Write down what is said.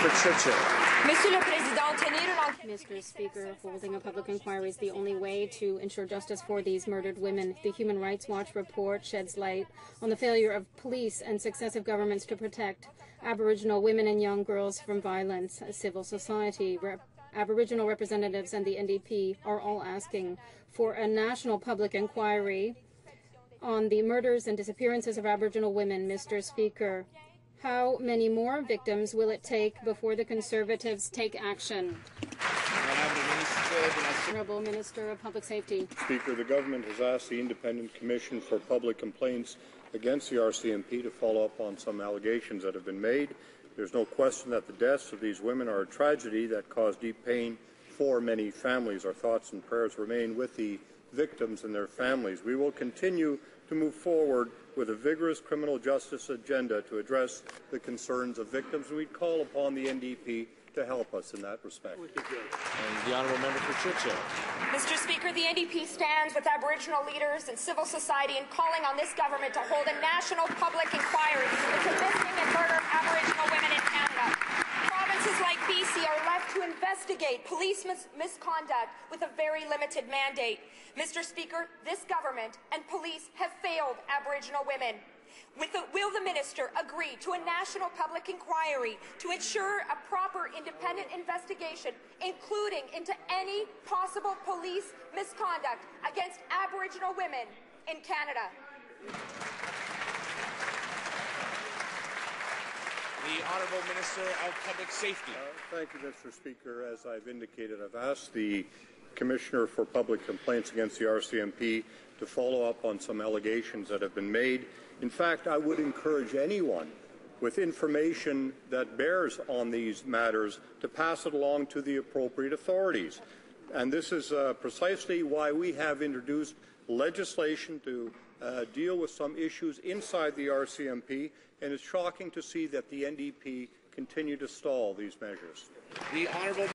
for Churchill. Mr. Speaker, holding a public inquiry is the only way to ensure justice for these murdered women. The Human Rights Watch report sheds light on the failure of police and successive governments to protect Aboriginal women and young girls from violence. Civil society, Aboriginal representatives and the NDP are all asking for a national public inquiry on the murders and disappearances of Aboriginal women. Mr. Speaker, how many more victims will it take before the Conservatives take action? Honourable Minister of Public Safety. Speaker, the government has asked the Independent Commission for Public Complaints against the RCMP to follow up on some allegations that have been made. There's no question that the deaths of these women are a tragedy that caused deep pain for many families. Our thoughts and prayers remain with the victims and their families. We will continue to move forward with a vigorous criminal justice agenda to address the concerns of victims, and we call upon the NDP to help us in that respect. And the honourable member for Churchill. Mr. Speaker, the NDP stands with Aboriginal leaders and civil society in calling on this government to hold a national public inquiry into missing and murder of Aboriginal women in Canada. Provinces like BC are left to investigate police misconduct with a very limited mandate. Mr. Speaker, this government and police have failed Aboriginal women. Will the minister agree to a national public inquiry to ensure a proper independent investigation, including into any possible police misconduct against Aboriginal women in Canada? The Honourable Minister of Public Safety. Thank you, Mr. Speaker. As I've indicated, I've asked the Commissioner for Public Complaints against the RCMP to follow up on some allegations that have been made. In fact, I would encourage anyone with information that bears on these matters to pass it along to the appropriate authorities. And this is precisely why we have introduced legislation to deal with some issues inside the RCMP, and it's shocking to see that the NDP continue to stall these measures. The Honourable